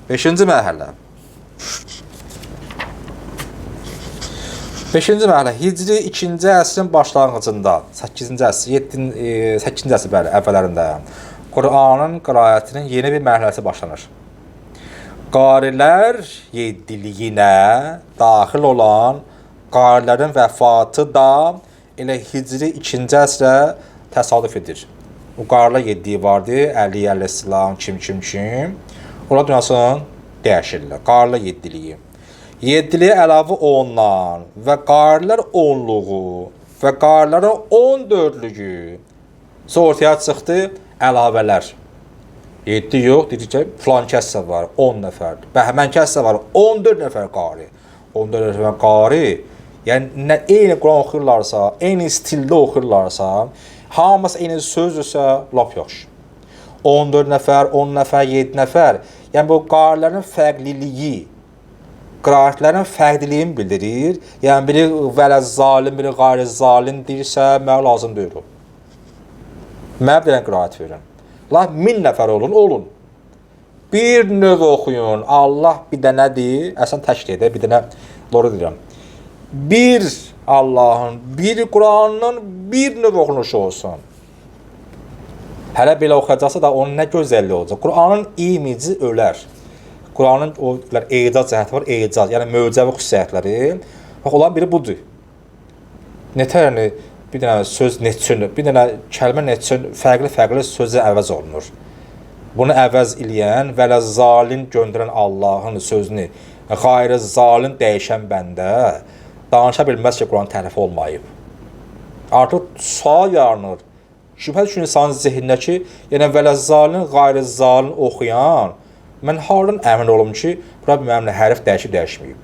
5-ci mərhələ. 5-ci mərhələ Hicri 2-ci əsrin başlanğıcında, 8-ci əsr, 8-ci əsr bəli, əvvəllərində Qur'anın qiraətinin yeni bir mərhələsi başlanır. Qarilər yeddiliyinə daxil olan qarilərin vəfatı da elə Hicri 2-ci əsrə təsadüf edir. O qarilər yeddiyi vardı, Əli əleyhissalam, kim. Onlar dünyasını dəyişirlər. Qarilər yeddiliyi. Yeddiliyə əlavə olunan və qarilər onluğu və qarilərin 14-lüyü sonra ortaya çıxdı əlavələr. 7 yox, dedik ki, filan kəssə var, 10 nəfər. Bəhmən kəssə var, 14 nəfər qari. 14 nəfər qari, yəni nə eyni Quran oxuyurlarsa, eyni stildə oxuyurlarsa, hamısı eyni sözdürsə, lap yaxşı. 14 nəfər, 10 nəfər, 7 nəfər, yəni bu qarilərin fərqliliyi, qiraətlərin fərqliliyini bildirir. Yəni biri vələz zalim, biri qayri zalim deyirsə, mənə lazım deyil o. Mənə bir dənə qiraət verin. Allah 1000 nəfər olun. Bir növ oxuyun. Allah bir dənədir. Əslən təşkil edir. Bir dənə doğru deyirəm. Bir Allahın, bir Quranın bir növ oxunuşu olsun. Hələ belə oxuyacaqsa da onun nə gözəlliyi olacaq. Quranın imici ölər. Quranın o ecaz cəhəti var, ecaz. Yəni möcüzəvi xüsusiyyətləri. Bax, olan biri budur. Nətər yəni bir dənə söz neçün, bir dənə kəlmə neçün fərqli sözə əvəz olunur. Bunu əvəz eləyən və zalin göndərən Allahın sözünü qayri zalin dəyişən bəndə danışa bilməz ki, Quran tərəfi olmayıb. Artıq sual yaranır. Şübhə düşün insanın zihnində ki, yəni və zalin, qayri zalin oxuyan, mən hardan əmin olum ki, bura mənim hərf dəyişməyib.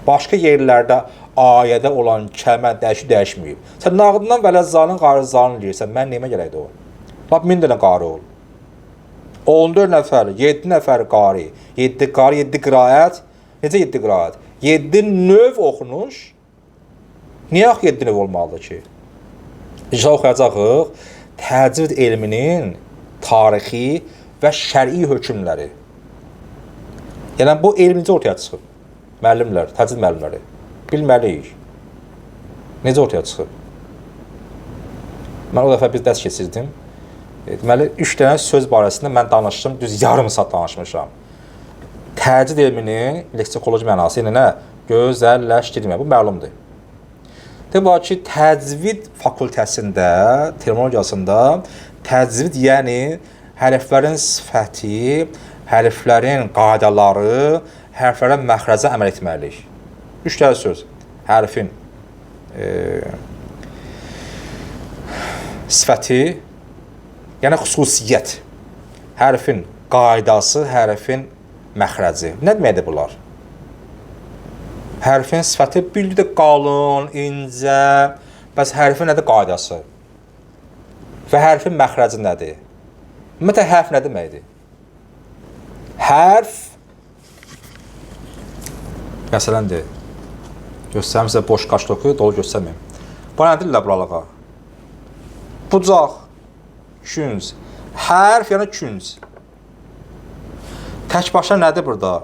Başqa yerlərdə ayədə olan kəlmə dəyişməyib. Sən nağdından vələzzalın, qarızzalın deyirsən, mən neyimə gələkdir o? Lap 1000 dənə qari ol. 14 nəfər, 7 nəfər qari, 7 qari, 7 qiraət. Necə 7 qiraət? 7 növ oxunuş. Niyə 7 növ olmalıdır ki? İnşallah oxuyacaqıq təcvid elminin tarixi və şəri hökmləri. Yəni bu elmincə ortaya çıxıb. Müəllimlər, təcvid müəllimləri. Bilməliyik. Necə ortaya çıxıb? Mən o dəfə bir dərs keçirdim. Deməli, 3 dənə söz barəsində mən danışdım, düz yarım saat danışmışam. Təcvid elminin leksikoloji mənası, yəni nə? Gözəlləşdirmə, bu məlumdur. Demək ki, təcvid fakültəsində, terminologiyasında təcvid yəni hərflərin sifəti, hərflərin qaydaları, hərflərə məxrəcə əməl etməliyik. 3 dənə söz. Hərfin sifəti, yəni xüsusiyyət. Hərfin qaydası, hərfin məxrəci. Nə deməkdir bunlar? Hərfin sifəti bildir qalın, incə. Bəs hərfin nədir qaydası? Və hərfin məxrəci nədir? Ümumiyyətlə, hərf nə deməkdir? Hərf məsələndir. Göstərim sizə boş qaşdoku, dolu göstərməyim. Bu nə deyirlər buralığa? Bucaq, künc. Hərf yəni künc. Tək başına nədir burada?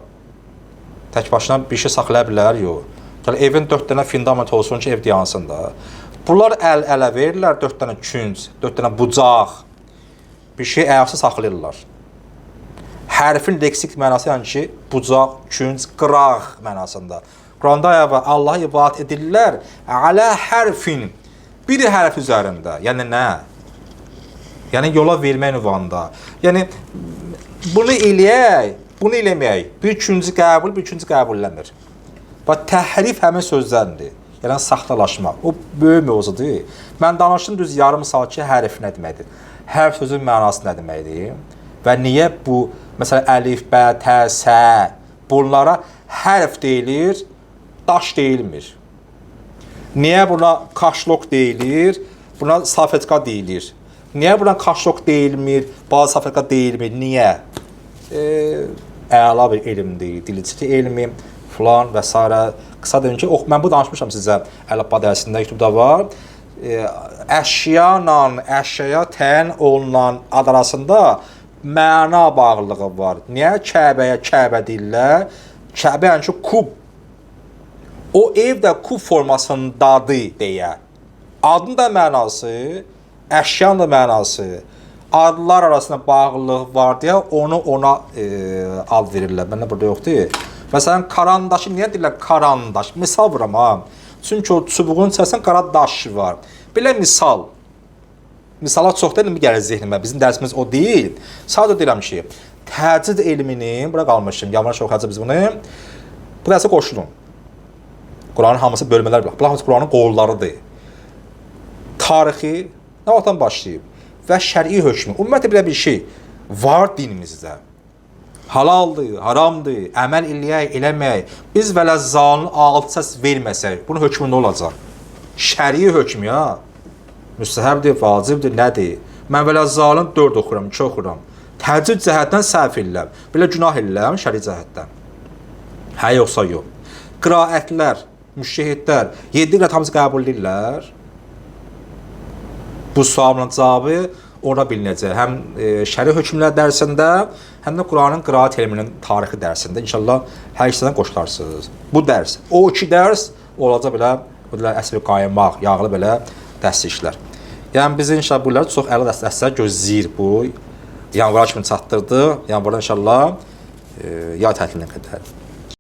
Tək başına bir şey saxlaya bilər, yox. Yəni, evin 4 dənə fundament olsun ki, ev yansın da. Bunlar əl-ələ verirlər 4 dənə künc, 4 dənə bucaq. Bir şey ayaqsa saxlayırlar. Hərfin leksik mənası yəni ki, bucaq, künc, qıraq mənasında. Quranda Allah'a ibadət edirlər alə hərfin, bir hərf üzərində. Yəni nə? Yəni yola vermək ünvanında. Yəni bunu eləyək, bunu eləməyək. Bir ikinci qəbul, bir ikinci qəbulləmir. Bax, təhrif həmin sözlərdir. Yəni saxtalaşmaq. O böyük mövzudur. Mən danışdım düz yarım saat ki, hərf nə deməkdir? Hərf sözün mənası nə deməkdir? Və niyə bu, məsələn, əlif, bə, tə, sə, bunlara hərf deyilir, daş deyilmir. Niyə buna kaşlok deyilir, buna safetka deyilir? Niyə buna kaşlok deyilmir, bazı safetka deyilmir? Niyə? Əla bir elmdir, dilçili elmi filan və s. Qısa deyim ki, mən bu danışmışam sizə əlifba dərsində, YouTube'da var. Əşyayla əşyaya təyin olunan ad arasında məna bağlılığı var. Niyə Kəbəyə Kəbə deyirlər? Kəbə yəni ki, kub. O ev də kub formasındadır deyə. Adın da mənası, əşyanın da mənası, adlar arasında bağlılıq var deyə onu ona ad verirlər. Məndə burada yoxdur. Məsələn, karandaşı niyə deyirlər karandaş? Misal vuram ha. Çünki o çubuğun içərisində qara daş var. Belə misal. Misallar çox deyil, gəlir zehnimə. Bizim dərsimiz o deyil. Sadəcə deyirəm ki, təcrid elmini, bura qalmışım, yavaş oxuyacaq biz bunu. Bu dərsə qoşulun. Quranın hamısı bölmələr var. Bunlar hamısı Quranın qollarıdır. Tarixi nə vaxtdan başlayıb? Və şəri hökmü. Ümumiyyətlə belə bir şey var dinimizdə. Halaldır, haramdır, əməl eləyək, eləməyək. Biz vələzzalın altı səs verməsək, bunun hökmü nə olacaq? Şəri hökmü ya. Müstəhəbdir, vacibdir, nədir? Mən vələzzalın 4 oxuram, 2 oxuram. Təcrid cəhətdən səhv eləyəm. Belə günah eləyəm şəri cəhətdən. Hə, yoxsa yox. Qiraətlər, müştəhidlər 7 qiraət hamısı qəbul edirlər. Bu sualın cavabı ona bilinəcək. Həm şəri hökmlər dərsində, həm də Quranın qiraət elminin tarixi dərsində. İnşallah hər ikisindən qoşularsınız. Bu dərs, o 2 dərs olacaq belə əsr qaymaq, yağlı belə dərsliklər. Yəni biz inşallah bunları çox əla dərslər gözləyir bu. Yanvar kimi çatdırdı. Yanvardan inşallah yay tətilinə qədər.